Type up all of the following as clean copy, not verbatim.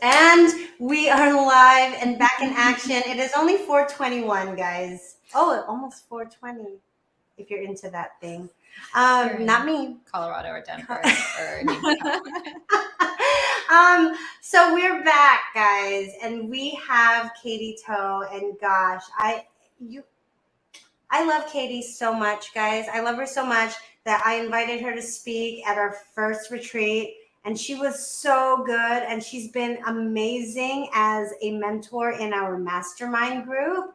And we are live and back in action. It is only 4:21, guys. Oh, almost 4:20 if you're into that thing. Not me. Colorado or Denver or New York. So we're back, guys, and we have Katie Toe. And gosh, I love Katie so much, guys. I love her so much that I invited her to speak at our first retreat. And she was so good. And she's been amazing as a mentor in our mastermind group.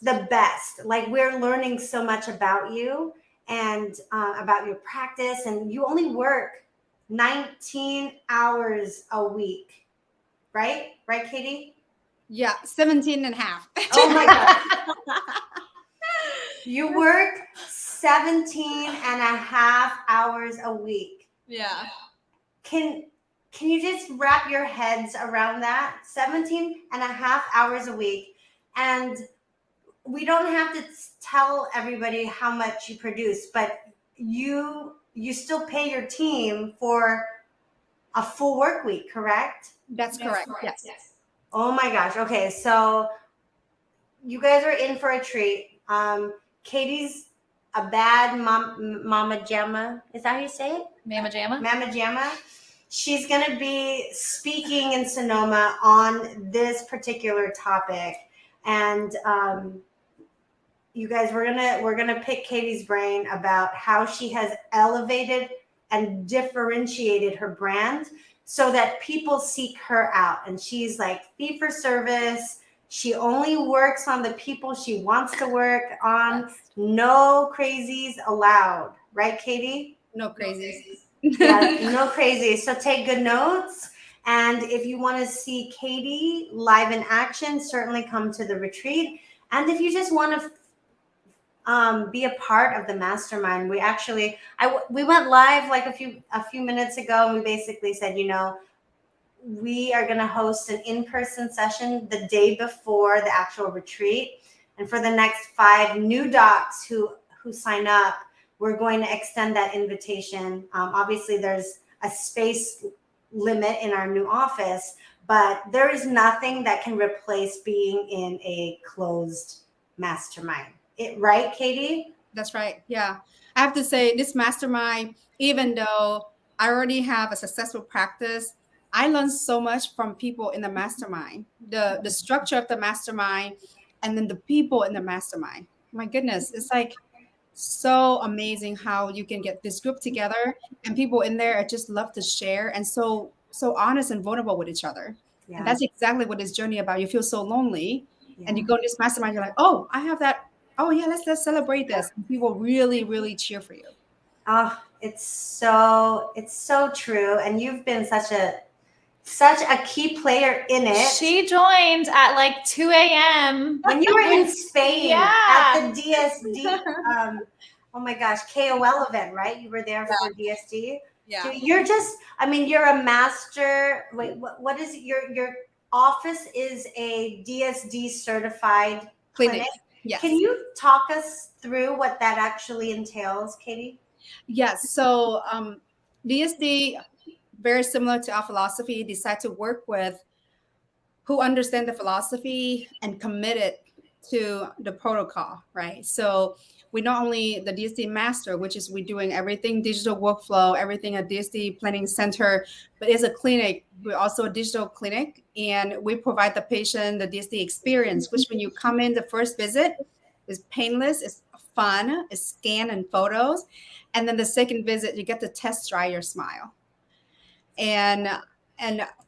The best. Like, we're learning so much about you and about your practice. And you only work 19 hours a week, right? Right, Katie? Yeah, 17 and a half. Oh my God. You work 17 and a half hours a week. Yeah. Can you just wrap your heads around that? 17 and a half hours a week. And we don't have to tell everybody how much you produce, but you still pay your team for a full work week, correct? That's correct. Yes. Oh my gosh. Okay, so you guys are in for a treat. Katie's a bad mama jamma. Is that how you say it? Mama Jamma? Mama jamma. She's going to be speaking in Sonoma on this particular topic. And you guys, we're gonna pick Katie's brain about how she has elevated and differentiated her brand so that people seek her out. And she's like fee for service. She only works on the people she wants to work on. No crazies allowed. Right, Katie? No crazies. Yeah, no crazies. So take good notes. And if you want to see Katie live in action, certainly come to the retreat. And if you just want to be a part of the mastermind, we went live like a few minutes ago, and we basically said, we are going to host an in-person session the day before the actual retreat. And for the next 5 new docs who sign up, we're going to extend that invitation. Obviously, there's a space limit in our new office, but there is nothing that can replace being in a closed mastermind. Right, Katie? That's right. Yeah. I have to say, this mastermind, even though I already have a successful practice, I learned so much from people in the mastermind, the structure of the mastermind, and then the people in the mastermind. My goodness, it's like so amazing how you can get this group together and people in there just love to share and so honest and vulnerable with each other. Yeah. And that's exactly what this journey about. You feel so lonely and you go in this mastermind, you're like, oh, I have that. Oh yeah, let's celebrate this. And people really, really cheer for you. Oh, it's so true. And you've been such a key player in it. She joined at like 2 a.m. when you were in Spain at the DSD. Oh my gosh, KOL event, right? You were there for DSD. Yeah. You're you're a master. Wait, what is it? Your office is a DSD certified clinic. Yes. Can you talk us through what that actually entails, Katie? Yes. So DSD, very similar to our philosophy, decide to work with who understand the philosophy and committed to the protocol, right? So we not only the DSD master, which is we're doing everything digital workflow, everything at DSD planning center, but as a clinic, we're also a digital clinic, and we provide the patient the DSD experience, which when you come in the first visit is painless, it's fun, it's scan and photos, and then the second visit you get to test drive your smile. And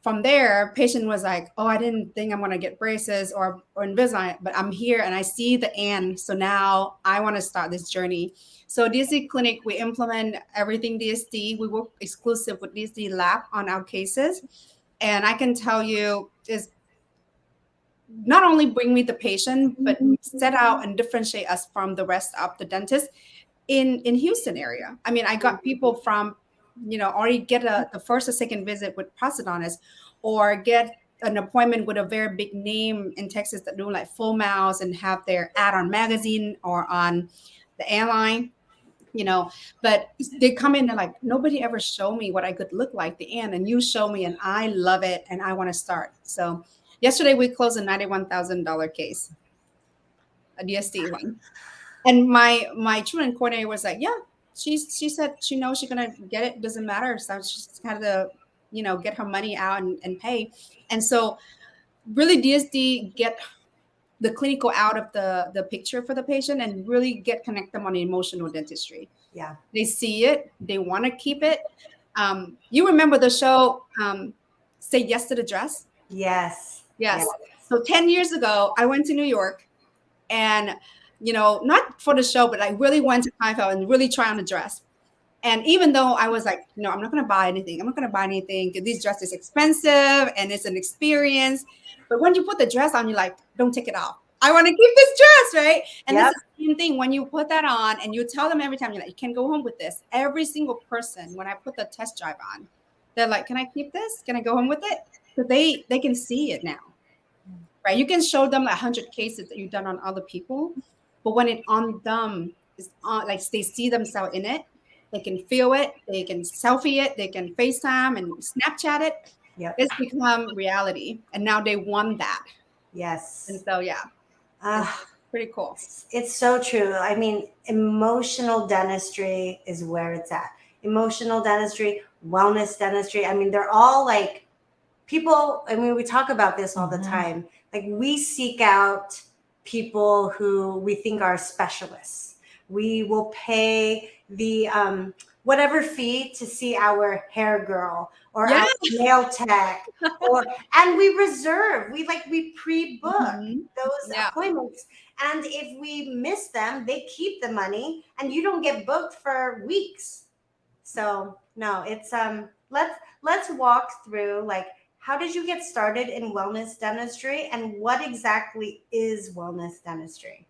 from there, patient was like, oh, I didn't think I'm going to get braces or Invisalign, but I'm here and I see the end. So now I want to start this journey. So DSD clinic, we implement everything DSD. We work exclusive with DSD lab on our cases. And I can tell you is not only bring me the patient, but set out and differentiate us from the rest of the dentists in Houston area. I mean, I got people from already get the first or second visit with prosthodontist, or get an appointment with a very big name in Texas that do like full mouths and have their ad on magazine or on the airline. But they come in and like, nobody ever showed me what I could look like the end, and you show me, and I love it, and I want to start. So yesterday we closed a $91,000 case, a DSD one. And my treatment coordinator was like, yeah, she said she knows she's gonna get it, doesn't matter. So she's had to, get her money out and pay. And so really DSD get the clinical out of the picture for the patient and really get connect them on emotional dentistry. Yeah. They see it, they want to keep it. You remember the show Say Yes to the Dress? Yes. Yes. So 10 years ago, I went to New York and, not for the show, but I really went to Kleinfeld and really try on a dress. And even though I was like, no, I'm not going to buy anything. I'm not going to buy anything. These dresses expensive and it's an experience. But when you put the dress on, you're like, don't take it off. I want to keep this dress, right? And Yep. This is the same thing when you put that on and you tell them every time, you're like, you can go home with this. Every single person, when I put the test drive on, they're like, can I keep this? Can I go home with it? So they can see it now, right? You can show them like 100 cases that you've done on other people, but when it on them is on, like they see themselves in it, they can feel it, they can selfie it, they can FaceTime and Snapchat it. Yep. It's become reality, and now they want that. Yes. And so yeah, it's pretty cool. It's so true. I mean, emotional dentistry is where it's at. Emotional dentistry, wellness dentistry. I mean, they're all like people. I mean, we talk about this all the time. Like we seek out people who we think are specialists. We will pay the whatever fee to see our hair girl or our nail tech, and we pre-book those appointments. And if we miss them, they keep the money, and you don't get booked for weeks. So no, it's let's walk through like, how did you get started in wellness dentistry, and what exactly is wellness dentistry?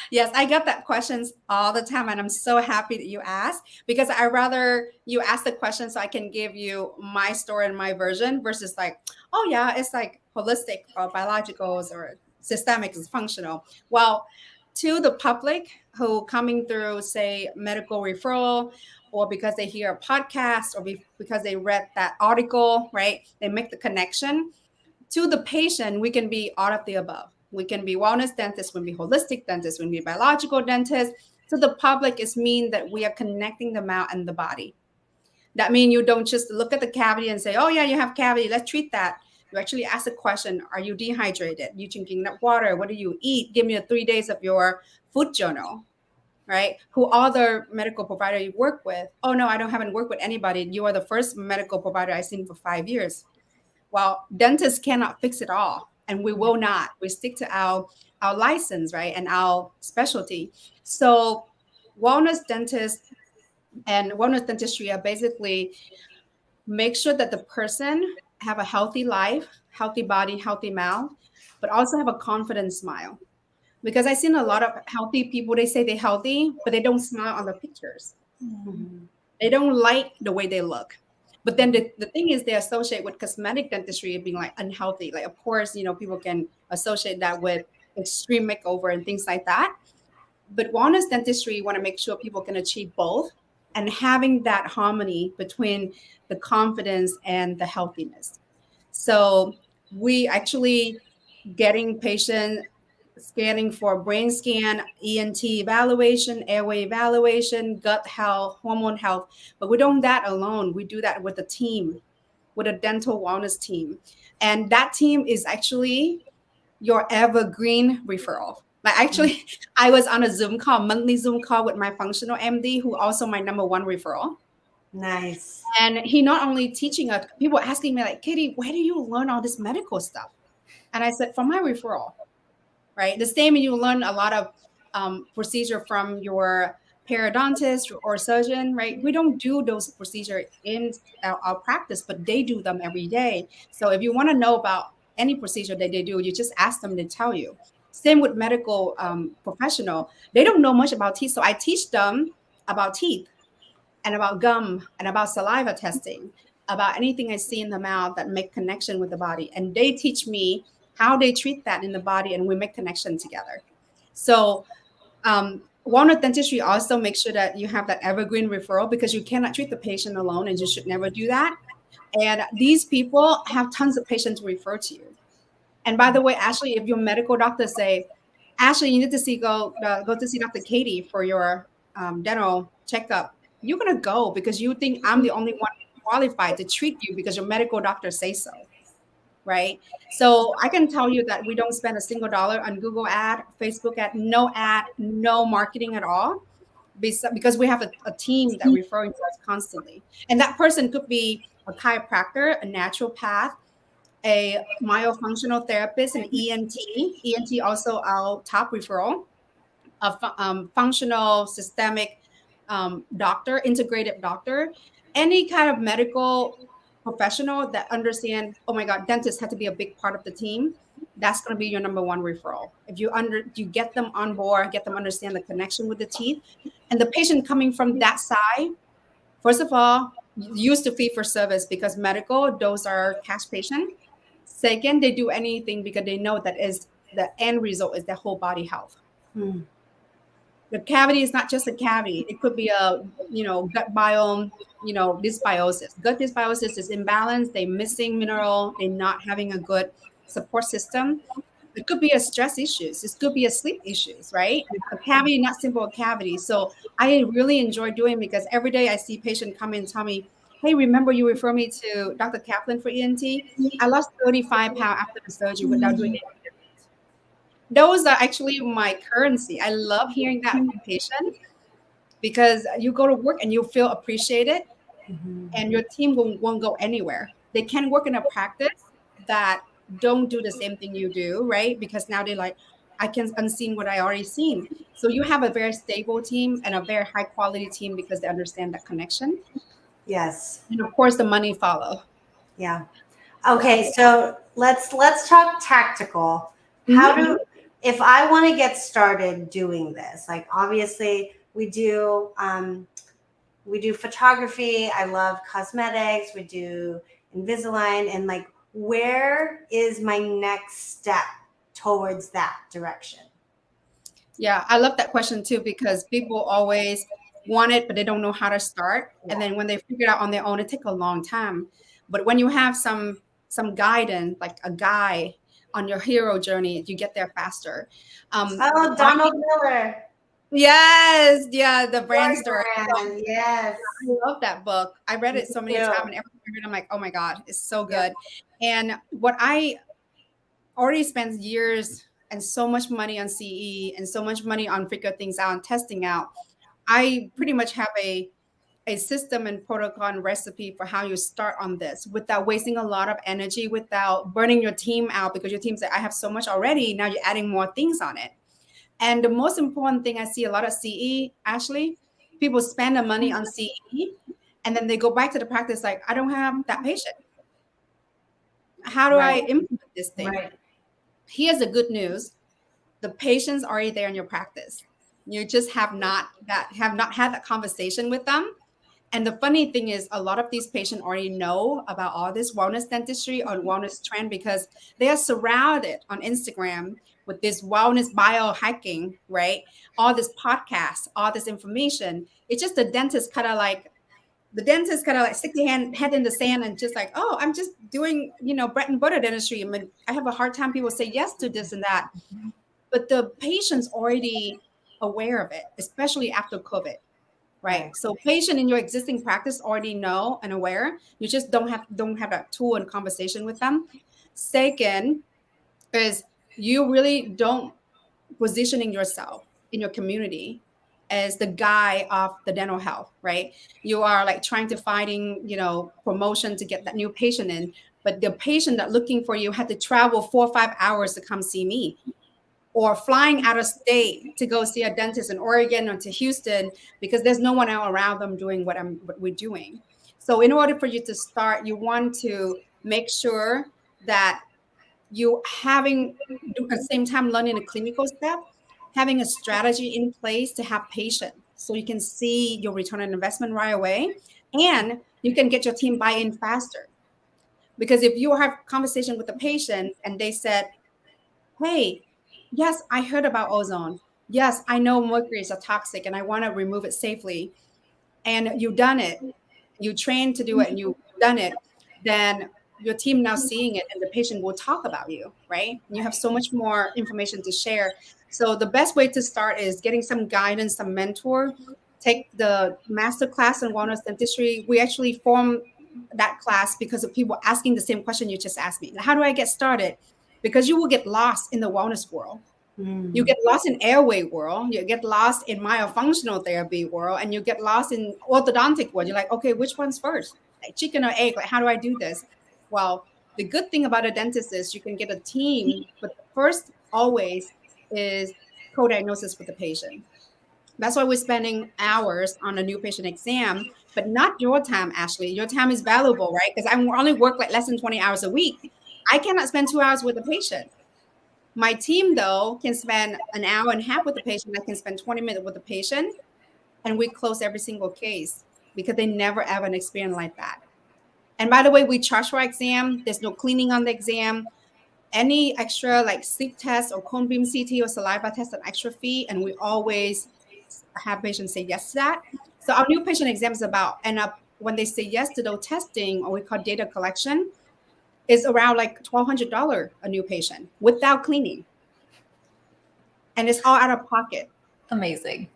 Yes, I get that questions all the time, and I'm so happy that you asked, because I rather you ask the question so I can give you my story and my version versus like, oh yeah, it's like holistic or biologicals or systemic is functional. Well, to the public who coming through, say, medical referral, or because they hear a podcast, or because they read that article, right? They make the connection. To the patient, we can be all of the above. We can be wellness dentists, we can be holistic dentists, we can be biological dentists. To the public, is mean that we are connecting the mouth and the body. That means you don't just look at the cavity and say, oh yeah, you have cavity, let's treat that. You actually ask the question, are you dehydrated? You drinking enough water? What do you eat? Give me 3 days of your food journal, right? Who other medical provider you work with? Oh no, haven't worked with anybody. You are the first medical provider I've seen for 5 years. Well, dentists cannot fix it all, and we will not. We stick to our license, right, and our specialty. So wellness dentists and wellness dentistry are basically make sure that the person have a healthy life, healthy body, healthy mouth, but also have a confident smile. Because I've seen a lot of healthy people, they say they're healthy, but they don't smile on the pictures. Mm-hmm. They don't like the way they look. But then the thing is, they associate with cosmetic dentistry being like unhealthy. Like, of course, people can associate that with extreme makeover and things like that. But wellness dentistry, you want to make sure people can achieve both, and having that harmony between the confidence and the healthiness. So we actually getting patient scanning for brain scan, ENT evaluation, airway evaluation, gut health, hormone health. But we don't do that alone. We do that with a team, with a dental wellness team. And that team is actually your evergreen referral. Like actually, I was on a Zoom call, monthly Zoom call with my functional MD, who also my number one referral. Nice. And he not only teaching us, people asking me like, Katie, where do you learn all this medical stuff? And I said, from my referral. Right. The same, you learn a lot of procedure from your periodontist or surgeon, right? We don't do those procedures in our practice, but they do them every day. So if you want to know about any procedure that they do, you just ask them to tell you. Same with medical professional. They don't know much about teeth. So I teach them about teeth and about gum and about saliva testing, about anything I see in the mouth that make connection with the body. And they teach me how they treat that in the body, and we make connection together. So Wellness dentistry also makes sure that you have that evergreen referral, because you cannot treat the patient alone, and you should never do that. And these people have tons of patients to refer to you. And by the way, Ashley, if your medical doctor say, Ashley, you need to go to see Dr. Katie for your dental checkup, you're gonna go because you think I'm the only one qualified to treat you because your medical doctor say so, right? So I can tell you that we don't spend a single dollar on Google ad, Facebook ad, no marketing at all, because we have a team that referring to us constantly. And that person could be a chiropractor, a naturopath, a myofunctional therapist, an ENT. ENT also our top referral, a functional systemic doctor, integrative doctor, any kind of medical professional that understand, oh my God, dentists have to be a big part of the team. That's going to be your number one referral. If you get them on board, get them understand the connection with the teeth, and the patient coming from that side. First of all, used to fee for service because medical, those are cash patient. Second, they do anything because they know that is the end result is their whole body health. Hmm. The cavity is not just a cavity. It could be a, gut biome, dysbiosis. Gut dysbiosis is imbalance. They're missing mineral. They're not having a good support system. It could be a stress issues. It could be a sleep issues, right? A cavity, not simple a cavity. So I really enjoy doing because every day I see patient come in and tell me, hey, remember you refer me to Dr. Kaplan for ENT? I lost 35 pounds after the surgery without doing anything. Those are actually my currency. I love hearing that from patients because you go to work and you feel appreciated, and your team won't go anywhere. They can work in a practice that don't do the same thing you do, right? Because now they're like, I can unseen what I already seen. So you have a very stable team and a very high quality team because they understand that connection. Yes. And of course the money follow. Yeah. Okay, so let's talk tactical. How do if I want to get started doing this? Like obviously we do photography. I love cosmetics. We do Invisalign, and like, where is my next step towards that direction? Yeah, I love that question too, because people always want it, but they don't know how to start. And then when they figure it out on their own, it takes a long time. But when you have some guidance, like a guide on your hero journey, you get there faster. Oh, Donald Miller. Yes, yeah, the brand story. Brand, yes. I love that book. I read it so many times, and every time I read it, I'm like, oh my God, it's so good. And what I already spent years and so much money on CE and so much money on figure things out and testing out, I pretty much have a system and protocol and recipe for how you start on this without wasting a lot of energy, without burning your team out, because your team said, I have so much already. Now you're adding more things on it. And the most important thing I see a lot of CE, Ashley, people spend the money on CE and then they go back to the practice like, I don't have that patient. How do I implement this thing? Right. Here's the good news. The patient's already there in your practice. You just have not had that conversation with them. And the funny thing is, a lot of these patients already know about all this wellness dentistry or wellness trend because they are surrounded on Instagram with this wellness biohacking, right? All this podcast, all this information. It's just the dentist kind of like stick their head in the sand and just like, oh, I'm just doing, bread and butter dentistry. I mean, I have a hard time people say yes to this and that. But the patient's already aware of it, especially after COVID. Right. So patient in your existing practice already know and aware. You just don't have that tool and conversation with them. Second is you really don't positioning yourself in your community as the guy of the dental health, right? You are like trying to fighting, promotion to get that new patient in, but the patient that looking for you had to travel 4 or 5 hours to come see me, or flying out of state to go see a dentist in Oregon or to Houston because there's no one out around them doing what we're doing. So in order for you to start, you want to make sure that you having at the same time learning a clinical step, having a strategy in place to have patience so you can see your return on investment right away, and you can get your team buy-in faster. Because if you have conversation with the patient and they said, hey, yes, I heard about ozone. yes, I know mercury is a toxic and I want to remove it safely, and you've done it, you trained to do it, and you've done it, then your team now seeing it and the patient will talk about you, right? You have so much more information to share. So the best way to start is getting some guidance, some mentor. Take the master class in wellness dentistry. We actually form that class because of people asking the same question you just asked me. How do I get started? Because you will get lost in the wellness world. You get lost in airway world, you get lost in myofunctional therapy world, and you get lost in orthodontic world. You're like, okay, which one's first? Like chicken or egg? Like, how do I do this? Well, the good thing about a dentist is you can get a team, but the first always is co-diagnosis with the patient. That's why we're spending hours on a new patient exam, but not your time, Ashley. Your time is valuable, right? Because I only work like less than 20 hours a week. I cannot spend 2 hours with a patient. My team, though, can spend an hour and a half with the patient. I can spend 20 minutes with the patient, and we close every single case because they never have an experience like that. And by the way, we charge for exam. There's no cleaning on the exam. Any extra like sleep test or cone beam CT or saliva test, an extra fee, and we always have patients say yes to that. So our new patient exam is about end up when they say yes to those testing, or we call data collection, is around like $1,200 a new patient without cleaning. And it's all out of pocket. Amazing.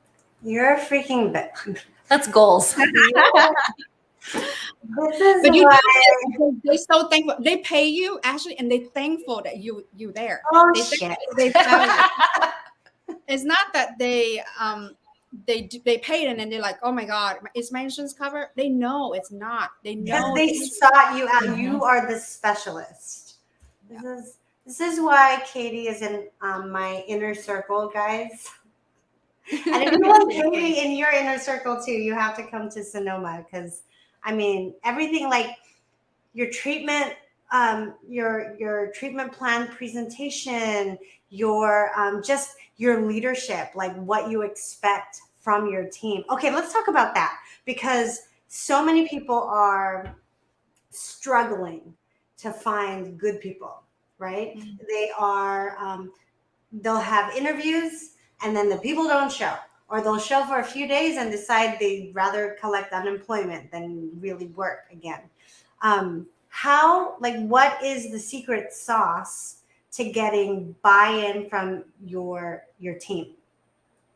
You're a freaking bitch. That's goals. This is But you why. know, they're so thankful. They pay you, Ashley, and they're thankful that you there. Oh They shit. they tell you. It's not that they paid and then they're like, oh my God, is my insurance covered? They know it's not. They Because know they it's sought you out. Mhm. You are the specialist. This is why Katie is in my inner circle, guys. And if you want Katie in your inner circle too, you have to come to Sonoma because I mean everything like your treatment, your treatment plan presentation, your just your leadership, like what you expect from your team. Okay, let's talk about that because so many people are struggling to find good people, right? They are they'll have interviews and then the people don't show, or they'll show for a few days and decide they'd rather collect unemployment than really work again. How, like, what is the secret sauce to getting buy-in from your team?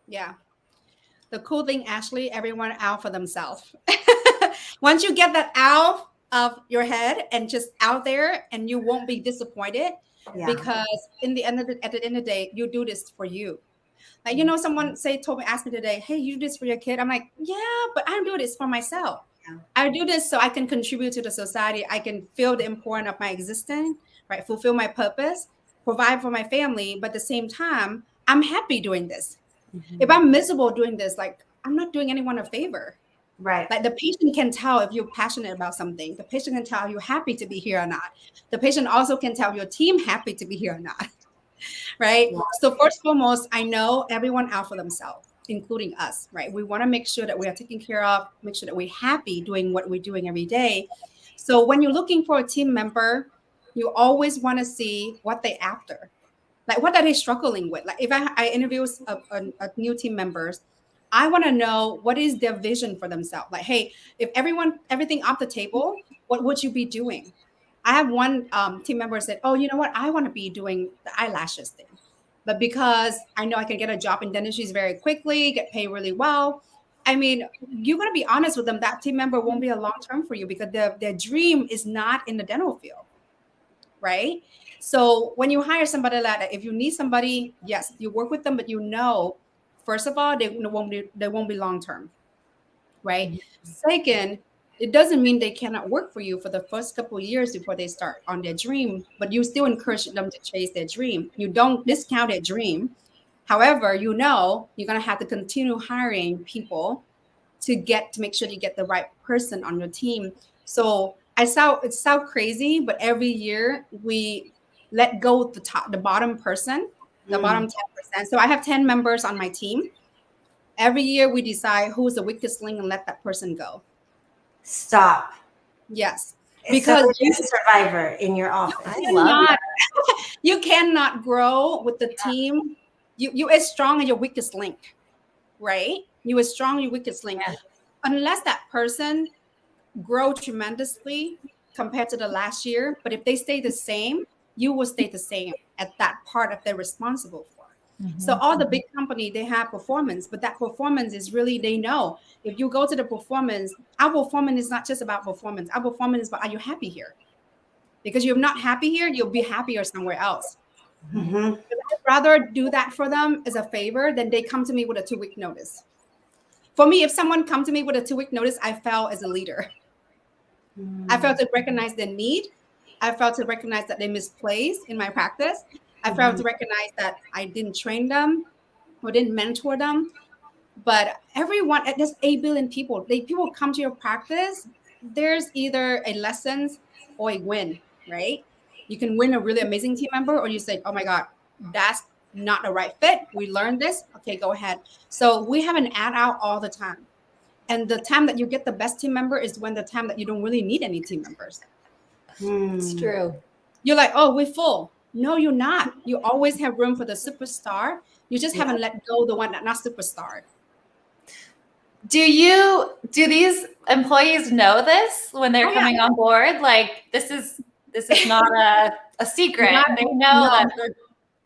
Yeah. The cool thing, Ashley, everyone out for themselves. Once you get that out of your head and just out there, and you won't be disappointed Yeah. because at the end of the day, you do this for you. Like, someone asked me today, hey, you do this for your kid? I'm like, yeah, but I do this for myself. Yeah. I do this so I can contribute to the society. I can feel the importance of my existence, right? Fulfill my purpose, provide for my family. But at the same time, I'm happy doing this. Mhm. If I'm miserable doing this, like, I'm not doing anyone a favor. Right. Like, the patient can tell if you're passionate about something. The patient can tell if you're happy to be here or not. The patient also can tell your team happy to be here or not. Right? Yeah. So first and foremost, I know everyone out for themselves, including us, right? We want to make sure that we are taken care of, make sure that we're happy doing what we're doing every day. So when you're looking for a team member, you always want to see what they're after. Like, what are they struggling with? Like, if I interview a new team members, I want to know what is their vision for themselves. Like, hey, if everything off the table, what would you be doing? I have one team member said, oh, you know what? I want to be doing the eyelashes thing. But because I know I can get a job in dentistry very quickly, get paid really well. I mean, you're going to be honest with them. That team member won't be a long term for you because their dream is not in the dental field. Right? So when you hire somebody like that, if you need somebody, yes, you work with them, but first of all, they won't be long term. Right? Mhm. Second, it doesn't mean they cannot work for you for the first couple of years before they start on their dream, but you still encourage them to chase their dream. You don't discount their dream. However, you're going to have to continue hiring people to make sure you get the right person on your team. So it sounds crazy, but every year we let go of the bottom person, the bottom 10%. So I have 10 members on my team. Every year we decide who's the weakest link and let that person go. Stop. Yes. Because Because you're a survivor in your office. I love that. you cannot grow with the team you are strong in your weakest link, right? You are strong in your weakest link. Yeah. Unless that person grow tremendously compared to the last year, but if they stay the same, you will stay the same at that part that they're responsible for. So all the big company, they have performance, but that performance is really, they know if you go to the performance, our performance is not just about performance. Our performance is about, are you happy here? Because you're not happy here, you'll be happier somewhere else. Mm-hmm. I'd rather do that for them as a favor than they come to me with a 2-week notice. For me, if someone come to me with a 2-week notice, I felt as a leader. I felt to recognize their need. I felt to recognize that they misplaced in my practice. I felt to recognize that I didn't train them or didn't mentor them. But everyone, there's 8 billion people. People come to your practice. There's either a lesson or a win, right? You can win a really amazing team member, or you say, oh my God, that's not the right fit. We learned this. Okay, go ahead. So we have an ad out all the time. And the time that you get the best team member is when the time that you don't really need any team members. It's true. You're like, oh, we're full. No, you're not. You always have room for the superstar. You just haven't let go the one that not superstar. Do these employees know this when they're coming on board? Like this is not a secret. They know that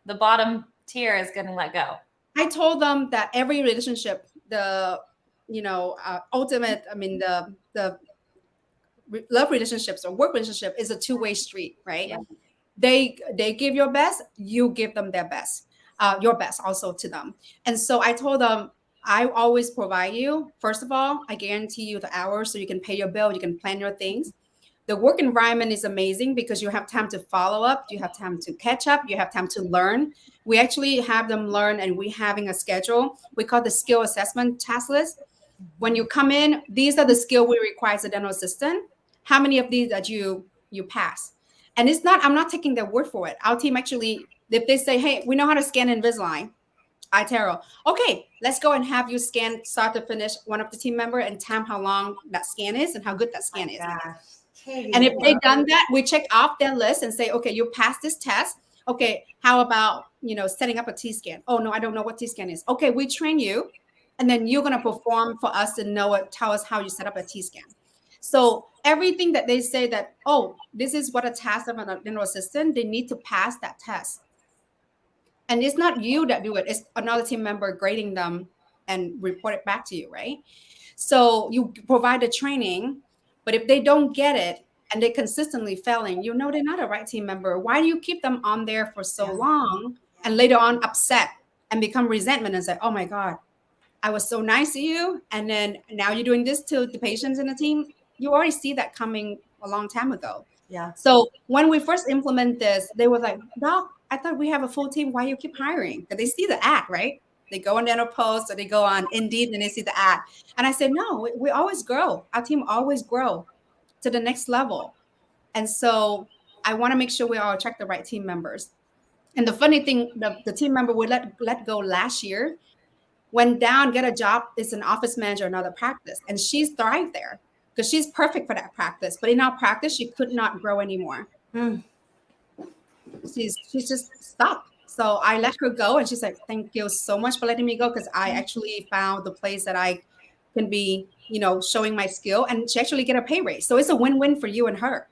the bottom tier is going to let go. I told them that every relationship, the ultimate, I mean the love relationships or work relationship is a two-way street, right? Yeah. They give your best, you give them their best, your best also to them. And so I told them, I always provide you. First of all, I guarantee you the hours so you can pay your bill, you can plan your things. The work environment is amazing because you have time to follow up, you have time to catch up, you have time to learn. We actually have them learn, and we're having a schedule. We call the skill assessment task list. When you come in, these are the skill we require as a dental assistant. How many of these that you pass? And it's not, I'm not taking their word for it. Our team actually, if they say, hey, we know how to scan Invisalign, I tell, okay, let's go and have you scan start to finish one of the team member and time how long that scan is and how good that scan is. And if they've done that, we check off their list and say, okay, you passed this test. Okay, how about, setting up a T-scan? Oh, no, I don't know what T-scan is. Okay, we train you, and then you're going to perform for us to know it, tell us how you set up a T-scan. So everything that they say that, oh, this is what a task of a dental assistant, they need to pass that test. And it's not you that do it. It's another team member grading them and report it back to you, right? So you provide the training, but if they don't get it and they're consistently failing, they're not a right team member. Why do you keep them on there for so long and later on upset and become resentment and say, oh my God, I was so nice to you. And then now you're doing this to the patients in the team. You already see that coming a long time ago. Yeah. So when we first implement this, they were like, Doc, I thought we have a full team. Why you keep hiring? Because they see the ad, right? They go on Dental Post or they go on Indeed and they see the ad. And I said, no, we always grow. Our team always grow to the next level. And so I want to make sure we all attract the right team members. And the funny thing, the team member we let go last year went down, get a job as an office manager, another practice. And she's thrived there because she's perfect for that practice. But in our practice, she could not grow anymore. She's just stuck. So I let her go, and she's like, thank you so much for letting me go, because I actually found the place that I can be, showing my skill, and she actually get a pay raise. So it's a win-win for you and her.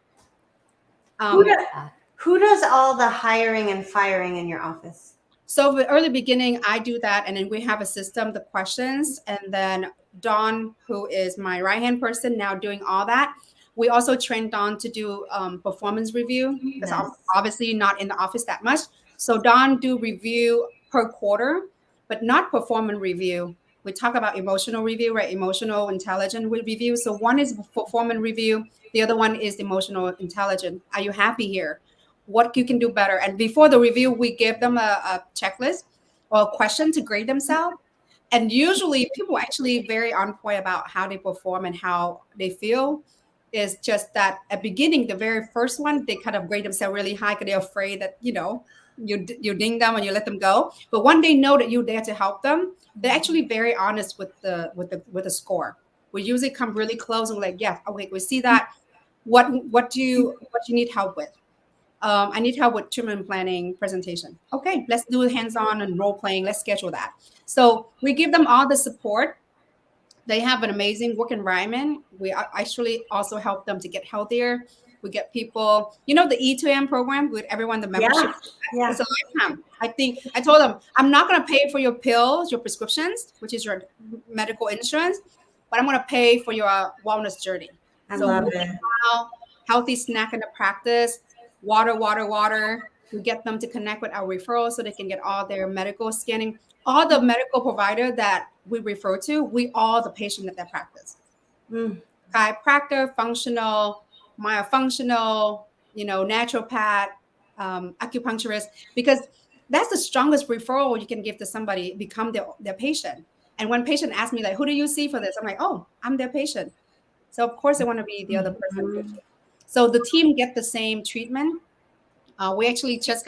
Who does all the hiring and firing in your office? So the early beginning, I do that, and then we have a system, the questions, and then Dawn, who is my right-hand person, now doing all that. We also trained Dawn to do performance review, because I'm obviously not in the office that much. So Dawn do review per quarter, but not performance review. We talk about emotional review, right? Emotional intelligence review. So one is performance review. The other one is emotional intelligence. Are you happy here? What you can do better? And before the review, we give them a checklist or a question to grade themselves. And usually people are actually very on point about how they perform and how they feel. Is just that at beginning, the very first one, they kind of grade themselves really high because they're afraid that, you ding them and you let them go. But when they know that you're there to help them, they're actually very honest with the score. We usually come really close and like, yeah, okay, we see that. What do you need help with? I need help with treatment planning presentation. Okay, let's do hands-on and role playing. Let's schedule that. So we give them all the support. They have an amazing work environment. We actually also help them to get healthier. We get people, the E2M program with everyone, the membership. Yeah. It's a lifetime. I think I told them, I'm not going to pay for your pills, your prescriptions, which is your medical insurance, but I'm going to pay for your wellness journey. I love it. Healthy snack in the practice, water, water, water. We get them to connect with our referrals so they can get all their medical scanning. All the medical provider that we refer to, we all the patient at that practice. Chiropractor, functional, myofunctional, naturopath, acupuncturist, because that's the strongest referral you can give to somebody, become their patient. And when patient asks me, like, who do you see for this? I'm like, oh, I'm their patient. So of course I want to be the other person. So the team get the same treatment. We actually just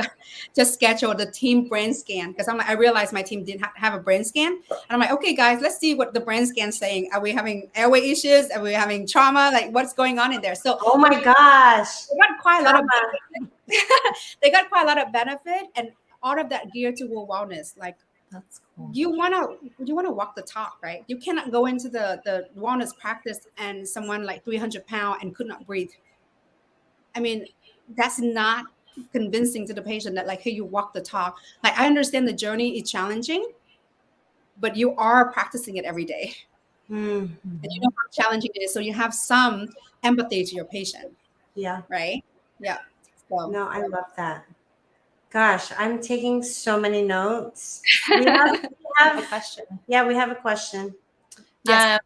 scheduled the team brain scan because I realized my team didn't have a brain scan. And I'm like, okay, guys, let's see what the brain scan's saying. Are we having airway issues? Are we having trauma? Like, what's going on in there? So, oh my gosh, they got quite a lot of benefit. They got quite a lot of benefit, and all of that geared to wellness. Like, that's cool. You wanna walk the talk, right? You cannot go into the wellness practice and someone like 300 pounds and could not breathe. I mean, that's not convincing to the patient that, like, hey, you walk the talk. Like, I understand the journey is challenging, but you are practicing it every day. And you know how challenging it is. So you have some empathy to your patient. Yeah. Right? Yeah. So, no, I love that. Gosh, I'm taking so many notes. We have a question. Yeah, we have a question. Yes.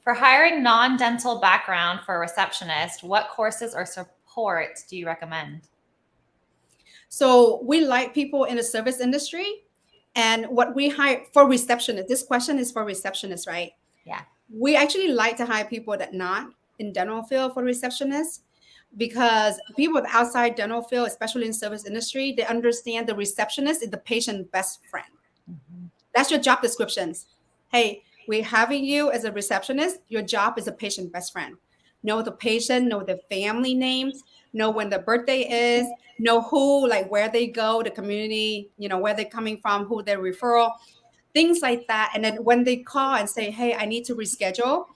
For hiring non-dental background for a receptionist, what courses or support do you recommend? So we like people in the service industry, and what we hire for receptionists. This question is for receptionists, right? Yeah. We actually like to hire people that not in dental field for receptionists, because people outside dental field, especially in service industry, they understand the receptionist is the patient best friend. That's your job descriptions. Hey, we're having you as a receptionist. Your job is a patient best friend. Know the patient, know the family names, know when the birthday is, know who, like where they go, the community, where they're coming from, who their referral, things like that. And then when they call and say, hey, I need to reschedule,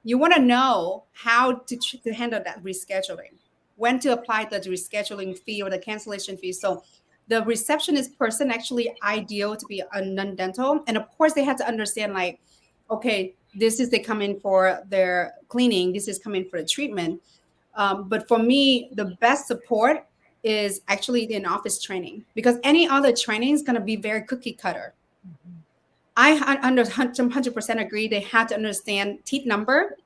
you want to know how to handle that rescheduling, when to apply the rescheduling fee or the cancellation fee. So the receptionist person actually ideal to be a non-dental. And of course they have to understand, like, okay, this is they come in for their cleaning, this is coming for the treatment. But for me, the best support is actually the in-office training, because any other training is going to be very cookie cutter. I 100% agree. They have to understand teeth number,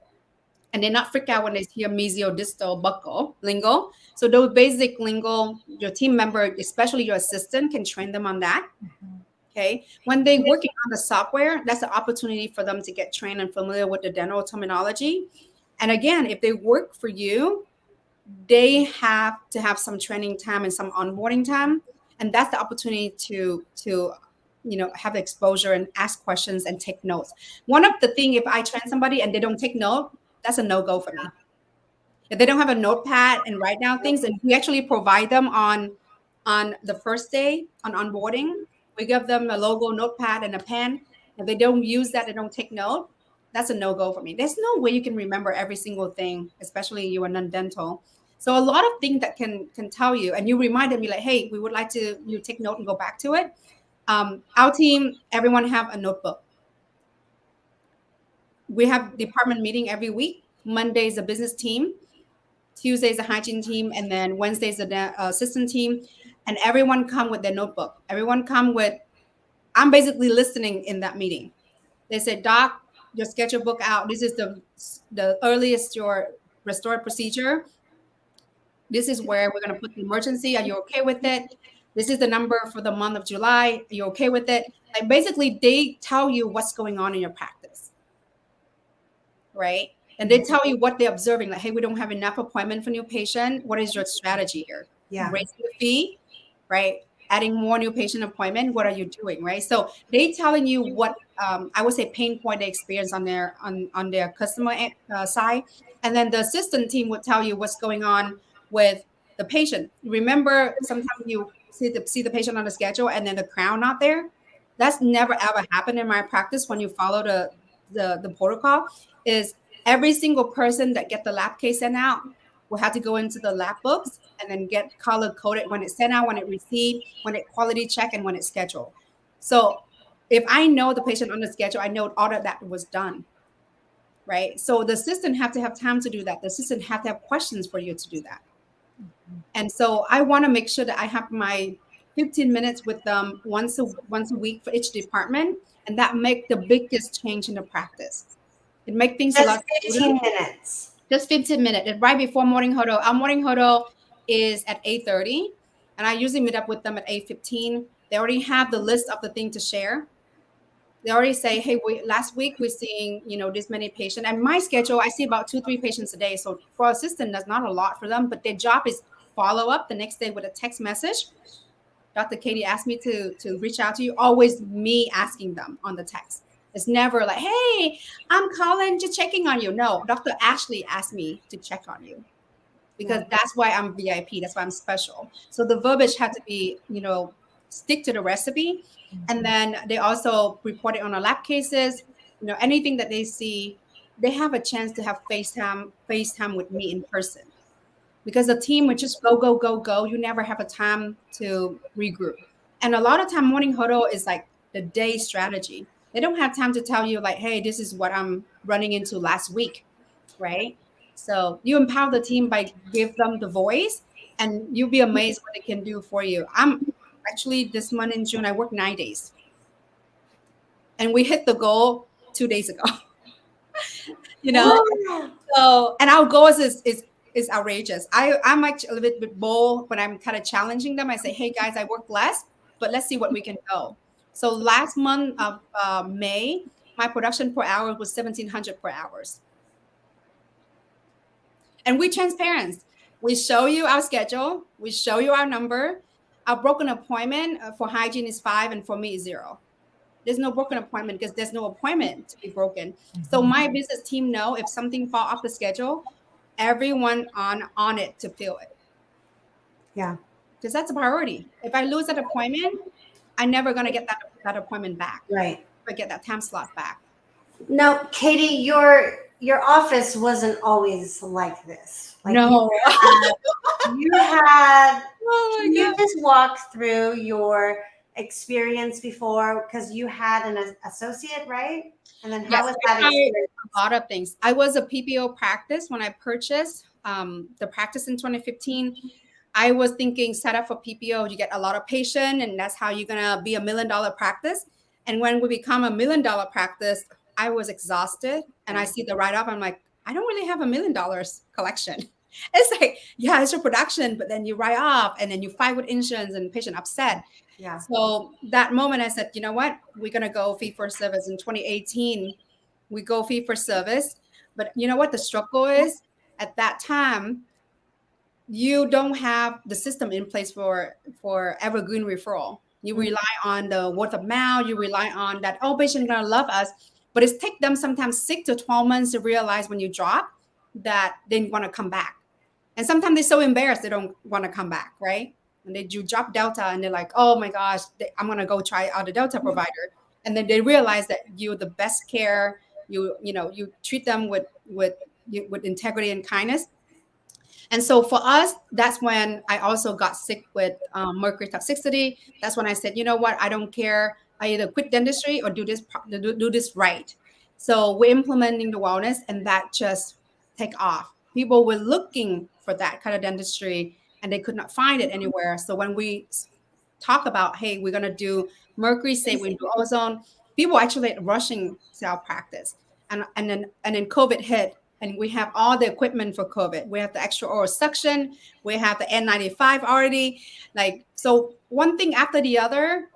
and they not freak out when they hear mesial, distal, buccal lingo. So those basic lingo, your team member, especially your assistant, can train them on that. Okay. When they're working on the software, that's an opportunity for them to get trained and familiar with the dental terminology. And again, if they work for you, they have to have some training time and some onboarding time. And that's the opportunity to have exposure and ask questions and take notes. One of the things, if I train somebody and they don't take note, that's a no-go for me. If they don't have a notepad and write down things, and we actually provide them on the first day on onboarding, we give them a logo notepad and a pen. If they don't use that, they don't take note, that's a no-go for me. There's no way you can remember every single thing, especially you are non-dental. So a lot of things that can tell you, and you reminded me, like, hey, we would like to you take note and go back to it. Our team, everyone have a notebook. We have department meeting every week. Monday is a business team, Tuesday is a hygiene team, and then Wednesday is the assistant team. And everyone come with their notebook. Everyone come with, I'm basically listening in that meeting. They say, Doc, your schedule book out. This is the earliest your restored procedure. This is where we're going to put the emergency. Are you okay with it? This is the number for the month of July. Are you okay with it? Like, basically, they tell you what's going on in your practice, right? And they tell you what they're observing. Like, hey, we don't have enough appointment for new patient. What is your strategy here? Yeah. Raising the fee, right? Adding more new patient appointment. What are you doing, right? So they telling you what I would say pain point they experience on their customer side, and then the assistant team would tell you what's going on with the patient. Remember, sometimes you see the patient on the schedule and then the crown not there. That's never ever happened in my practice when you follow the protocol. Is every single person that get the lab case sent out will have to go into the lab books and then get color coded when it's sent out, when it received, when it quality check, and when it's scheduled. So if I know the patient on the schedule, I know all of that was done, right? So the assistant have to have time to do that. The assistant have to have questions for you to do that. And so I want to make sure that I have my 15 minutes with them once a week for each department, and that make the biggest change in the practice. It make things a Just lot 15 minutes. Just 15 minutes. And right before morning huddle. Our morning huddle is at 8:30, and I usually meet up with them at 8:15. They already have the list of the thing to share. They already say, hey, last week we're seeing, this many patients. And my schedule, I see about 2-3 patients a day. So for assistant, that's not a lot for them, but their job is follow up the next day with a text message. Dr. Katie asked me to reach out to you. Always me asking them on the text. It's never like, hey, I'm calling, just checking on you. No, Dr. Ashley asked me to check on you because that's why I'm VIP. That's why I'm special. So the verbiage had to be, stick to the recipe. And then they also report it on our lab cases. Anything that they see, they have a chance to have FaceTime with me in person. Because the team would just go, go, go, go. You never have a time to regroup. And a lot of time morning huddle is like the day strategy. They don't have time to tell you like, hey, this is what I'm running into last week, right? So you empower the team by give them the voice, and you'll be amazed what it can do for you. I'm actually this month in June, I worked 9 days. And we hit the goal 2 days ago. So, and our goal is outrageous. I'm actually a little bit bold when I'm kind of challenging them. I say, hey guys, I work less, but let's see what we can go. So last month of May, my production per hour was 1,700 per hour. And we're transparent. We show you our schedule. We show you our number. Our broken appointment for hygiene is 5, and for me is 0. There's no broken appointment because there's no appointment to be broken. Mm-hmm. So my business team know if something fall off the schedule, everyone on it to fill it. Yeah. Because that's a priority. If I lose that appointment, I'm never going to get that appointment back. Right. Or get that time slot back. Now, Katie, your office wasn't always like this. Like no. You had oh my can you God. just walk through your experience before, because you had an associate, right? And then how was that experience? A lot of things. I was a PPO practice when I purchased the practice in 2015. I was thinking set up for PPO, you get a lot of patient, and that's how you're gonna be $1 million practice. And when we become $1 million practice, I was exhausted, and I see the write-off. I'm like, I don't really have $1 million collection. It's like, yeah, it's your production, but then you write off, and then you fight with insurance, and patient upset. Yeah. So that moment I said, you know what? We're going to go fee for service. In 2018, we go fee for service. But you know what the struggle is? At that time, you don't have the system in place for evergreen referral. You rely on the word of mouth. You rely on that, oh, patient going to love us. But it's take them sometimes 6 to 12 months to realize when you drop that they want to come back. And sometimes they're so embarrassed they don't want to come back, right? And you drop Delta and they're like, oh my gosh, I'm going to go try out a Delta provider. And then they realize that you're the best care. You treat them with integrity and kindness. And so for us, that's when I also got sick with mercury toxicity. That's when I said, you know what? I don't care. I either quit dentistry or do this right. So we're implementing the wellness, and that just take off. People were looking for that kind of dentistry, and they could not find it anywhere. So when we talk about, hey, we're going to do mercury safe, we do ozone, people actually rushing to our practice. And then COVID hit, and we have all the equipment for COVID. We have the extra oral suction. We have the N95 already. So one thing after the other,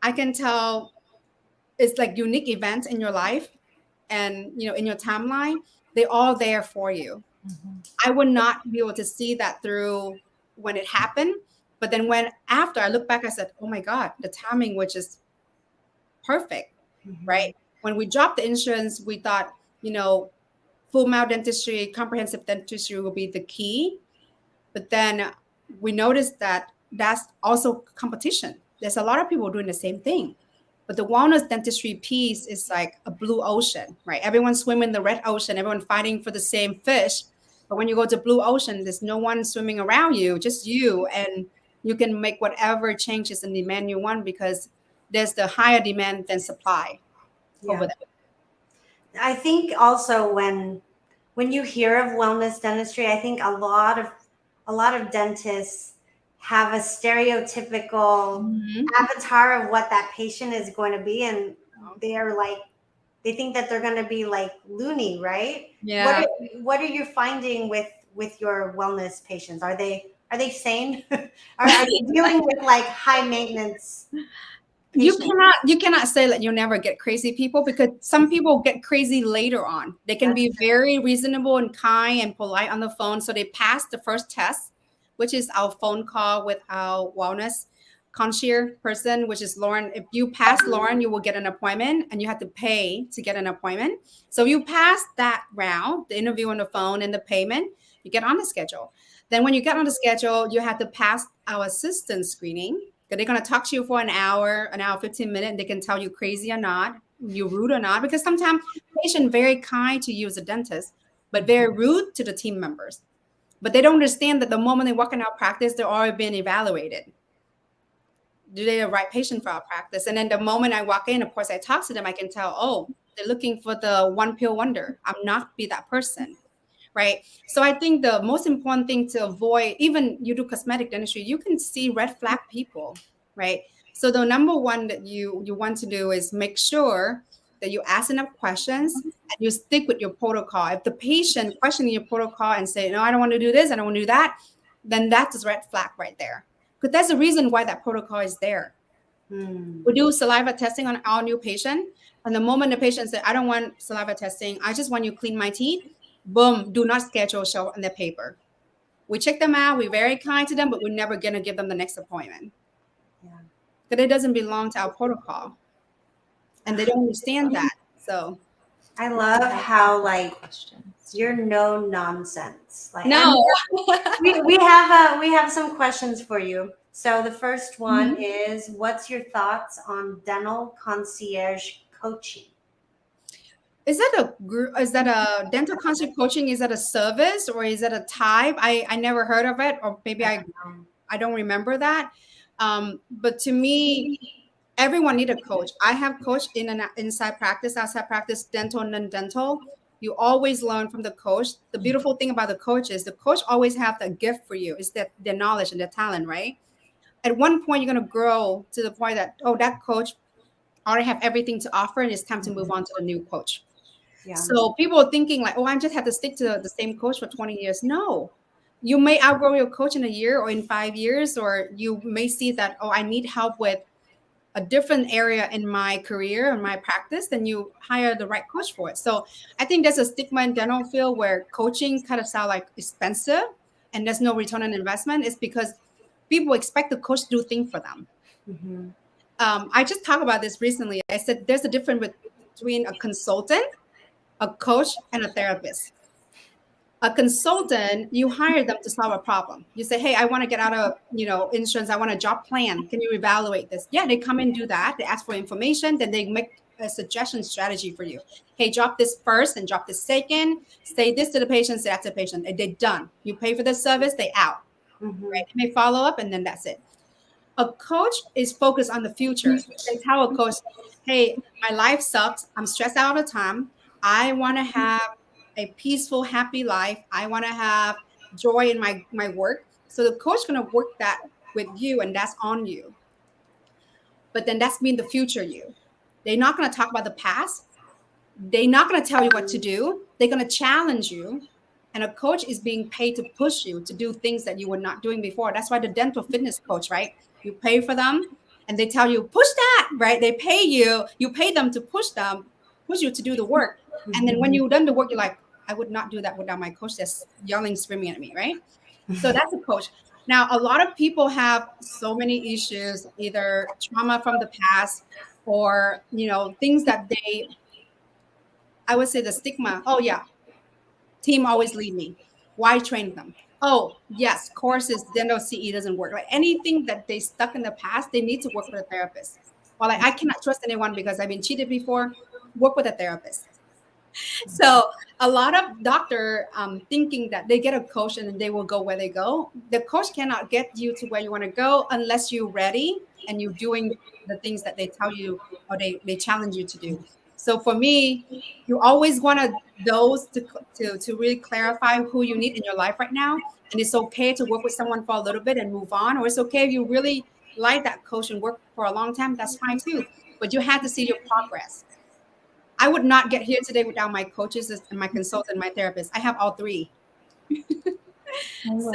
I can tell it's like unique events in your life and, in your timeline, they're all there for you. Mm-hmm. I would not be able to see that through when it happened. But then after I look back, I said, oh my God, the timing, which is perfect, mm-hmm. right? When we dropped the insurance, we thought, full mouth dentistry, comprehensive dentistry will be the key. But then we noticed that that's also competition. There's a lot of people doing the same thing. But the wellness dentistry piece is like a blue ocean, right? Everyone's swimming in the red ocean, everyone fighting for the same fish. But when you go to blue ocean, there's no one swimming around you, just you. And you can make whatever changes in demand you want because there's the higher demand than supply over there. I think also when you hear of wellness dentistry, I think a lot of dentists have a stereotypical avatar of what that patient is going to be, and they're like, they think that they're going to be like loony, right? Yeah. What are you finding with your wellness patients? Are they sane? Are you dealing with like high maintenance patients? You cannot say that you'll never get crazy people, because some people get crazy later on. They can be very reasonable and kind and polite on the phone, so they pass the first test, which is our phone call with our wellness concierge person, which is Lauren. If you pass Lauren, you will get an appointment, and you have to pay to get an appointment. So you pass that round, the interview on the phone and the payment, you get on the schedule. Then when you get on the schedule, you have to pass our assistant screening. They're going to talk to you for an hour, 15 minutes. And they can tell you crazy or not, you rude or not, because sometimes patient very kind to you as a dentist, but very rude to the team members. But they don't understand that the moment they walk in our practice, they're already being evaluated. Do they the right patient for our practice? And then the moment I walk in, of course, I talk to them, I can tell, oh, they're looking for the one pill wonder. I'm not be that person. Right. So I think the most important thing to avoid, even you do cosmetic dentistry, you can see red flag people. Right. So the number one that you want to do is make sure that you ask enough questions and you stick with your protocol. If the patient questioning your protocol and say, no, I don't want to do this, I don't want to do that, then that's a red flag right there. Because that's the reason why that protocol is there. We do saliva testing on our new patient. And the moment the patient said, I don't want saliva testing, I just want you to clean my teeth, boom, do not schedule, show on the paper. We check them out. We're very kind to them, but we're never going to give them the next appointment. Because it doesn't belong to our protocol. And they don't understand that. So I love how like you're no nonsense. Like no, we have some questions for you. So the first one is, what's your thoughts on dental concierge coaching? Is that a dental concierge coaching? Is that a service or is that a type? I never heard of it, or maybe I don't remember that. But to me, everyone need a coach. I have coached in an inside practice, outside practice, dental and non-dental. You always learn from the coach. The beautiful thing about the coach is the coach always have the gift for you. It's that their knowledge and their talent, right? At one point, you're going to grow to the point that, oh, that coach already have everything to offer, and it's time to move on to the new coach. Yeah. So people are thinking like, oh, I just have to stick to the same coach for 20 years. No, you may outgrow your coach in a year or in 5 years, or you may see that, oh, I need help with a different area in my career and my practice, then you hire the right coach for it. So I think there's a stigma in dental field where coaching kind of sound like expensive and there's no return on investment. It's because people expect the coach to do things for them. I just talked about this recently. I said there's a difference between a consultant, a coach, and a therapist. A consultant, you hire them to solve a problem. You say, hey, I want to get out of insurance. I want a job plan. Can you evaluate this? Yeah, they come and do that. They ask for information. Then they make a suggestion strategy for you. Hey, drop this first and drop this second. Say this to the patient, say that to the patient. And they're done. You pay for the service, they out. Right? They may follow up, and then that's it. A coach is focused on the future. They tell a coach, hey, my life sucks. I'm stressed out all the time. I want to have a peaceful, happy life. I want to have joy in my work. So the coach is going to work that with you, and that's on you. But then that's mean the future you. They're not going to talk about the past. They're not going to tell you what to do. They're going to challenge you. And a coach is being paid to push you to do things that you were not doing before. That's why the dental fitness coach, right? You pay for them and they tell you, push that, right? They pay you. You pay them to push you to do the work. And then when you've done the work, you're like, I would not do that without my coach that's yelling, screaming at me, right? So that's a coach. Now, a lot of people have so many issues, either trauma from the past or, things that I would say the stigma. Oh, yeah. Team always leave me. Why train them? Oh, yes, courses, dental CE doesn't work. Like anything that they stuck in the past, they need to work with a therapist. Or like, I cannot trust anyone because I've been cheated before. Work with a therapist. So a lot of doctor thinking that they get a coach and then they will go where they go. The coach cannot get you to where you want to go unless you're ready and you're doing the things that they tell you or they challenge you to do. So for me, you always want those to really clarify who you need in your life right now. And it's okay to work with someone for a little bit and move on, or it's okay if you really like that coach and work for a long time, that's fine too. But you have to see your progress. I would not get here today without my coaches and my consultant, my therapist. I have all three. So,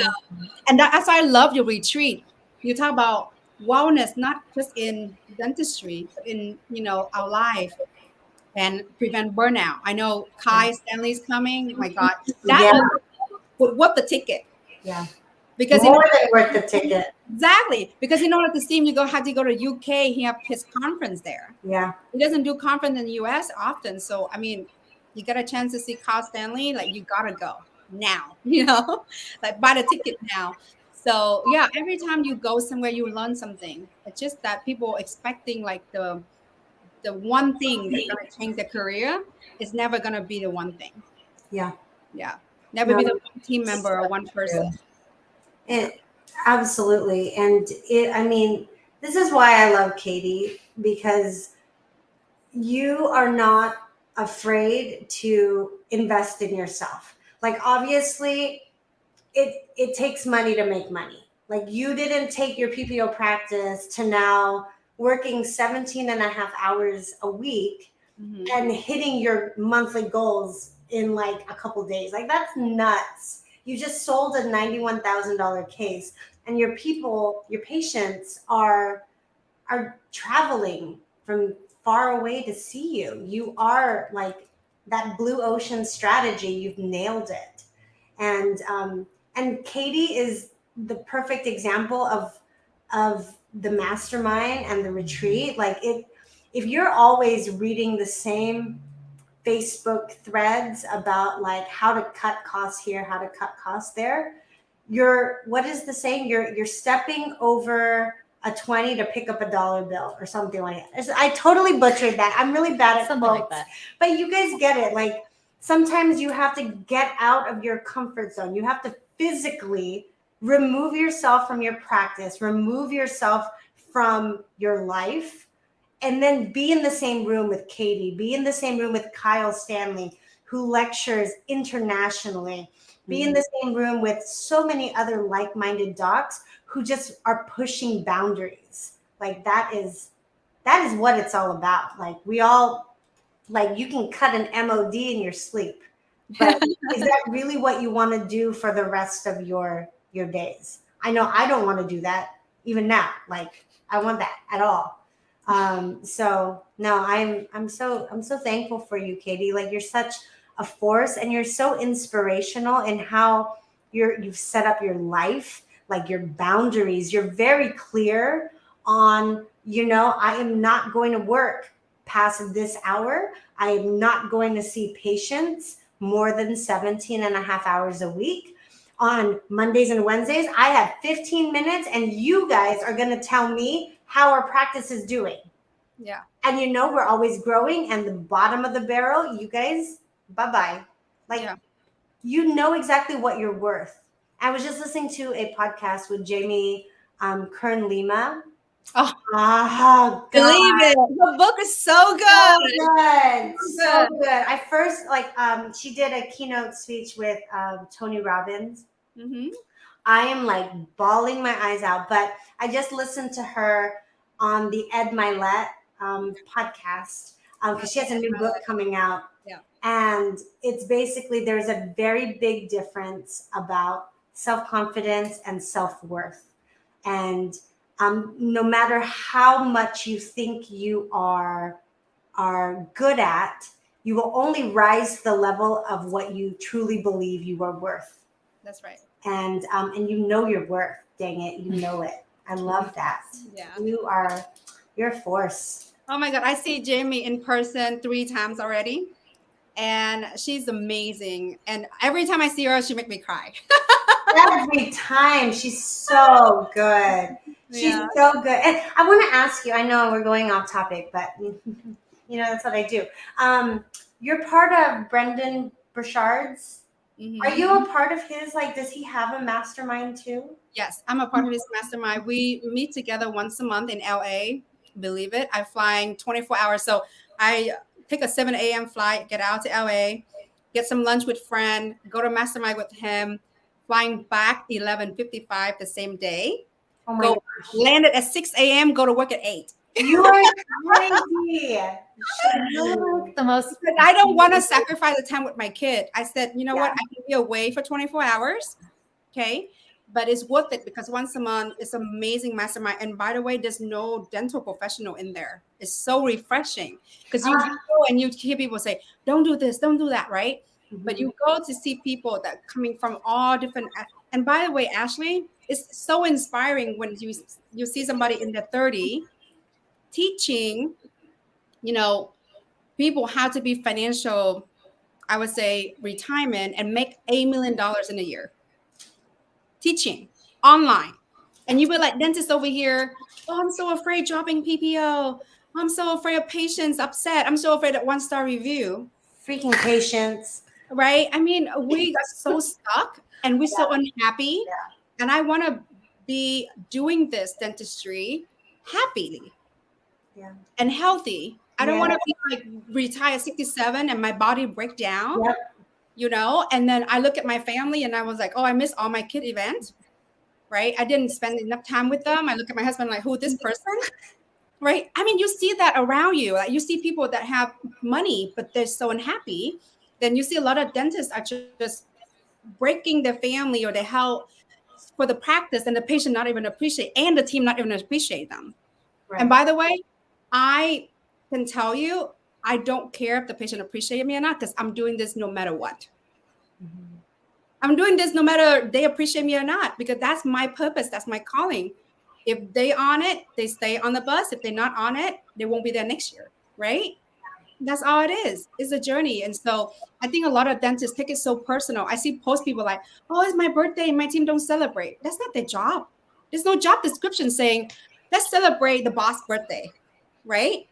and that's why I love your retreat. You talk about wellness, not just in dentistry, but in our life and prevent burnout. I know Kai Stanley's coming. My God, that would worth the ticket. Yeah, because more than worth the ticket. Exactly, because in order to see him, have to go to UK. He have his conference there. Yeah, he doesn't do conference in the US often. So I mean, you get a chance to see Carl Stanley, like you gotta go now. Like buy the ticket now. So yeah, every time you go somewhere, you learn something. It's just that people expecting like the one thing that's gonna change their career is never gonna be the one thing. Yeah, never be the one team member or one person. And absolutely, and I mean, this is why I love Katie, because you are not afraid to invest in yourself. Like obviously, it takes money to make money. Like you didn't take your PPO practice to now working 17 and a half hours a week and hitting your monthly goals in like a couple days. Like that's nuts. You just sold a $91,000 case and your patients are traveling from far away to see you. You are like that blue ocean strategy. You've nailed it. And Katie is the perfect example of the mastermind and the retreat. Like if you're always reading the same Facebook threads about like how to cut costs here, how to cut costs there, what is the saying? You're stepping over a 20 to pick up a dollar bill or something like that. I totally butchered that. I'm really bad at something quotes, like that. But you guys get it. Like sometimes you have to get out of your comfort zone. You have to physically remove yourself from your practice, remove yourself from your life, and then be in the same room with Katie, be in the same room with Kyle Stanley, who lectures internationally, be in the same room with so many other like-minded docs who just are pushing boundaries. Like that is what it's all about. Like we all, like you can cut an MOD in your sleep, but is that really what you want to do for the rest of your days? I know I don't want to do that even now. Like I want that at all. So no, I'm so thankful for you, Katie. Like you're such a force and you're so inspirational in how you've set up your life, like your boundaries. You're very clear on, I am not going to work past this hour. I am not going to see patients more than 17 and a half hours a week. On Mondays and Wednesdays, I have 15 minutes and you guys are going to tell me how our practice is doing. Yeah. And we're always growing, and the bottom of the barrel, you guys, bye-bye. Like, you know exactly what you're worth. I was just listening to a podcast with Jamie Kern Lima. Oh, believe it. The book is so good. So good. I first, she did a keynote speech with Tony Robbins. I am like bawling my eyes out, but I just listened to her on the Ed Milet podcast because she has a new book coming out. Yeah. And it's basically, there's a very big difference about self-confidence and self-worth. And no matter how much you think you are good at, you will only rise to the level of what you truly believe you are worth. That's right. And your worth. Dang it, you know it. I love that. Yeah. You're a force. Oh my God. I see Jamie in person 3 times already. And she's amazing. And every time I see her, she makes me cry. Every time. She's so good. She's so good. And I want to ask you, I know we're going off topic, but that's what I do. You're part of Brendan Burchard's. Are you a part of his? Like, does he have a mastermind too? Yes, I'm a part of his mastermind. We meet together once a month in LA. Believe it. I'm flying 24 hours. So I take a 7 a.m. flight, get out to LA, get some lunch with friend, go to mastermind with him, flying back 11:55 the same day. Oh my Go gosh. landed at 6 a.m., go to work at 8. You are crazy. The most. But I don't want to sacrifice the time with my kid. I said, you know Yeah. what? I can be away for 24 hours. Okay. But it's worth it because once a month, it's amazing mastermind. And by the way, there's no dental professional in there. It's so refreshing because you go and you hear people say, don't do this, don't do that, right? But you go to see people that coming from all different. And by the way, Ashley, it's so inspiring when you see somebody in their 30 teaching, people how to be financial, I would say, retirement and make $8 million in a year. Teaching online. And you be like, dentist over here, oh, I'm so afraid dropping PPO. I'm so afraid of patients upset. I'm so afraid of 1-star review. Freaking patience. Right? I mean, we got so stuck and we're so unhappy. Yeah. And I want to be doing this dentistry happily and healthy. I don't want to be like retire 67 and my body break down. And then I look at my family and I was like, oh, I missed all my kid events, right? I didn't spend enough time with them. I look at my husband like, who is this person, right? I mean, you see that around you. Like you see people that have money, but they're so unhappy. Then you see a lot of dentists are just breaking their family or their health for the practice and the patient not even appreciate and the team not even appreciate them. Right. And by the way, I can tell you, I don't care if the patient appreciates me or not because I'm doing this no matter what. I'm doing this no matter they appreciate me or not because that's my purpose. That's my calling. If they on it, they stay on the bus. If they're not on it, they won't be there next year, right? That's all it is. It's a journey. And so I think a lot of dentists take it so personal. I see post people like, oh, it's my birthday and my team don't celebrate. That's not their job. There's no job description saying, let's celebrate the boss birthday, right?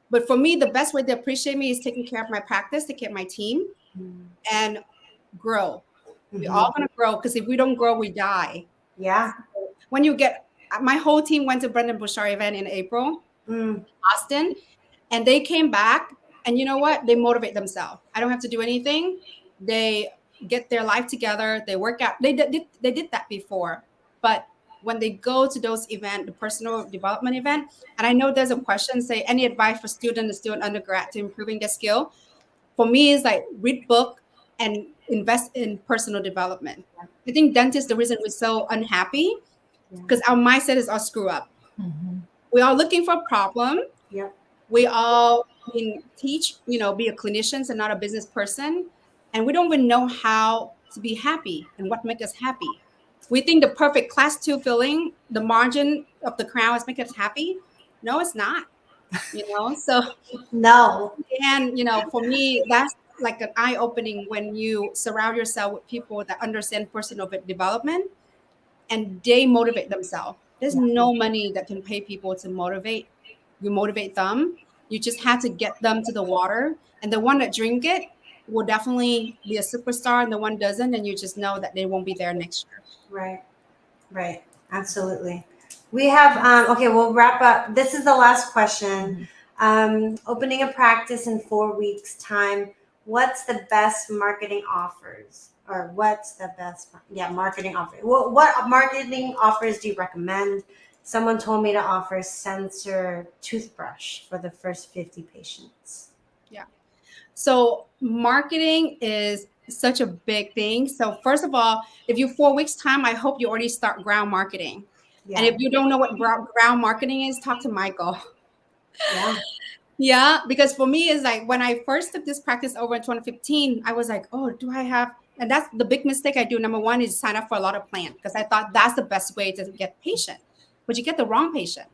But for me, the best way to appreciate me is taking care of my practice, take care of my team, and grow. We're all going to grow because if we don't grow, we die. Yeah. When you my whole team went to Brendan Burchard event in April, Austin, and they came back. And you know what? They motivate themselves. I don't have to do anything. They get their life together. They work out. They did that before. But when they go to those events, the personal development event, and I know there's a question, say, any advice for students still in undergrad to improving their skill? For me, it's like read book and invest in personal development. I think dentists, the reason we're so unhappy, because our mindset is all screw up. We are looking for a problem. We all teach, be a clinician and not a business person. And we don't even know how to be happy and what makes us happy. We think the perfect class 2 filling, the margin of the crown is making us happy. No, it's not. So no. And, for me, that's like an eye-opening when you surround yourself with people that understand personal development and they motivate themselves. There's no money that can pay people to motivate. You motivate them. You just have to get them to the water. And the one that drink it will definitely be a superstar. And the one doesn't, and you just know that they won't be there next year. Right. Absolutely. We have, okay, we'll wrap up. This is the last question. Opening a practice in 4 weeks' time. What's the best marketing offers? Or what's the best, marketing offer? What marketing offers do you recommend? Someone told me to offer sensor toothbrush for the first 50 patients. Yeah. So marketing is such a big thing. So first of all, if you 4 weeks time, I hope you already start ground marketing. And if you don't know what ground marketing is, talk to Michael. Yeah, because for me, it's like when I first took this practice over in 2015, I was like, oh, do I have, and that's the big mistake I do. Number one is sign up for a lot of plans because I thought that's the best way to get patient, but you get the wrong patient.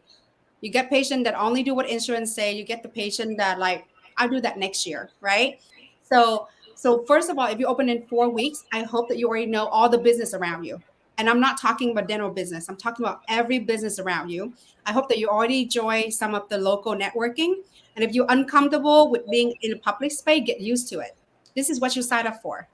You get patient that only do what insurance say. You get the patient that like, I'll do that next year, right? So So first of all, if you open in 4 weeks, I hope that you already know all the business around you. And I'm not talking about dental business. I'm talking about every business around you. I hope that you already enjoy some of the local networking. And if you're uncomfortable with being in a public space, get used to it. This is what you signed up for.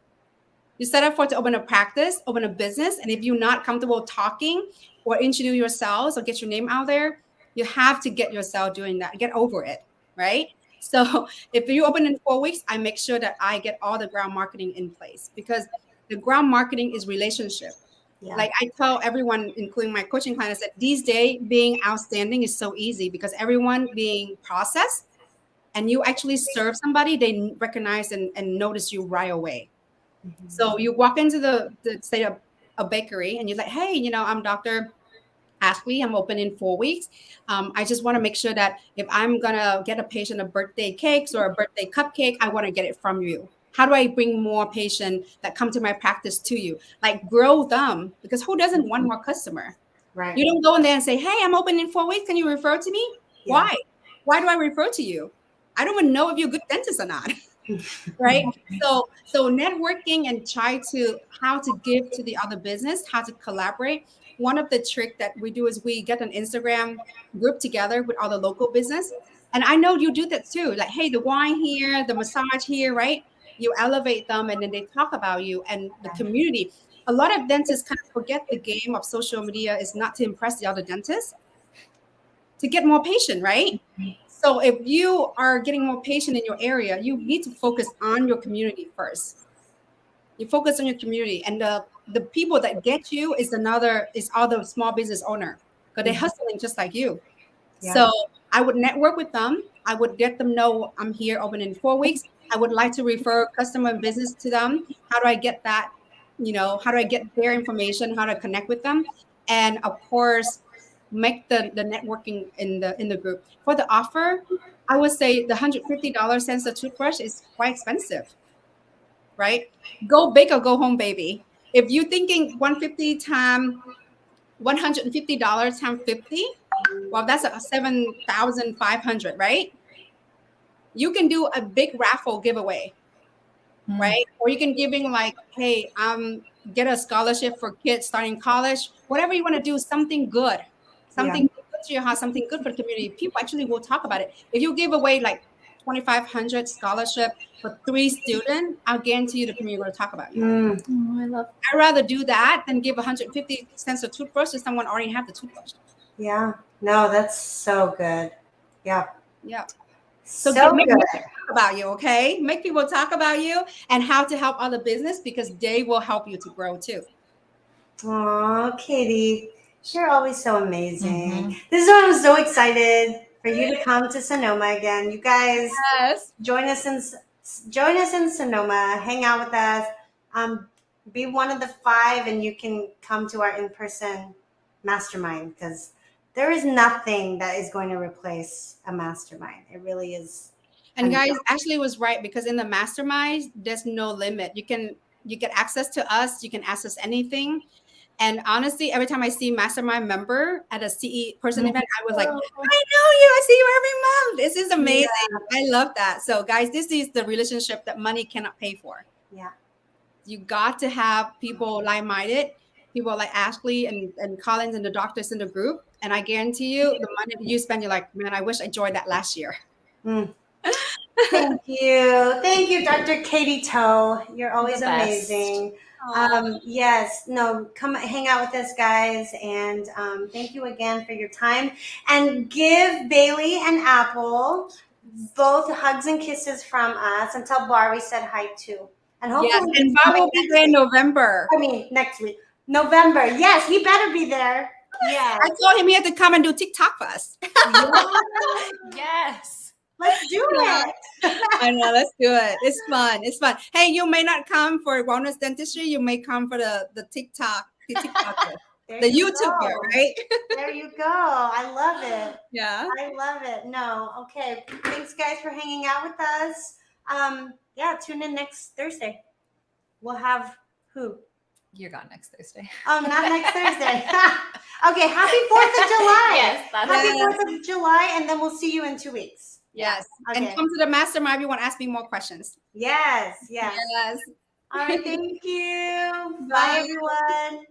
You set up for to open a practice, open a business. And if you're not comfortable talking or introduce yourselves or get your name out there, you have to get yourself doing that. Get over it, right? So if you open in 4 weeks, I make sure that I get all the ground marketing in place because the ground marketing is relationship. Yeah. Like I tell everyone, including my coaching clients, that these days being outstanding is so easy because everyone being processed and you actually serve somebody, they recognize and notice you right away. So you walk into the say a bakery and you're like, hey, I'm Dr. Ashley. I'm open in 4 weeks. I just want to make sure that if I'm going to get a patient a birthday cakes or a birthday cupcake, I want to get it from you. How do I bring more patients that come to my practice to you? Like grow them because who doesn't want more customer? Right. You don't go in there and say, hey, I'm open in 4 weeks. Can you refer to me? Yeah. Why? Why do I refer to you? I don't even know if you're a good dentist or not. Right. So networking and try to how to give to the other business, how to collaborate. One of the trick that we do is we get an Instagram group together with all the local business. And I know you do that too. Like, hey, the wine here, the massage here, right? You elevate them and then they talk about you and the community. A lot of dentists kind of forget the game of social media is not to impress the other dentists, to get more patient, right? So if you are getting more patient in your area, you need to focus on your community first. You focus on your community, and the people that get you is other small business owner because they're hustling just like you. Yeah. So I would network with them. I would get them know I'm here open in 4 weeks. I would like to refer customer and business to them. How do I get that? How do I get their information? How to connect with them? And of course, make the networking in the group. For the offer, I would say the $150 sensor toothbrush is quite expensive, right? Go big or go home, baby. If you're thinking 150 times $150 times 50, well, that's a 7,500, right? You can do a big raffle giveaway, right? Or you can giving like, hey, get a scholarship for kids starting college, whatever you want to do, something good, something good to your house, something good for the community. People actually will talk about it. If you give away like 2,500 scholarship for 3 students, I'll guarantee you the community will talk about you. Oh, I love that. I'd rather do that than give 150 cents a toothbrush to someone already have the toothbrush. Yeah. No, that's so good. Yeah. Yeah. So make good. people talk about you, okay? Make people talk about you and how to help other business because they will help you to grow too. Aw, Katie, you're always so amazing. This is why I'm so excited for you to come to Sonoma again. You guys, Yes. join us in Sonoma. Hang out with us. Be one of the 5, and you can come to our in-person mastermind because there is nothing that is going to replace a mastermind. It really is. And guys, Ashley was right because in the mastermind, there's no limit. You get access to us. You can ask us anything. And honestly, every time I see mastermind member at a CE person event, I was like, I know you. I see you every month. This is amazing. Yeah. I love that. So guys, this is the relationship that money cannot pay for. Yeah. You got to have people like-minded, people like Ashley and Collins and the doctors in the group. And I guarantee you the money that you spend, you're like, man, I wish I joined that last year. Thank you. Thank you, Dr. Katie Toe. You're always amazing. Yes, no, come hang out with us, guys. And thank you again for your time. And give Bailey and Apple both hugs and kisses from us. And tell Bar we said hi too. And hopefully, and Bar will be there in November. Next week. November. Yes, he better be there. Yeah. I told him he had to come and do TikTok for us. Yes. Let's do it. I know. Let's do it. It's fun. It's fun. Hey, you may not come for wellness dentistry. You may come for the TikTok, the TikToker, the YouTuber, right? There you go. I love it. Yeah. I love it. No. Okay. Thanks, guys, for hanging out with us. Yeah, tune in next Thursday. We'll have who? You're gone next Thursday. Oh, not next Thursday. Okay. Happy 4th of July. Yes. Happy 4th of July, and then we'll see you in 2 weeks. Yes. Okay. And come to the mastermind if you want to ask me more questions. Yes. Yes. All right. Thank you. Bye. Bye everyone.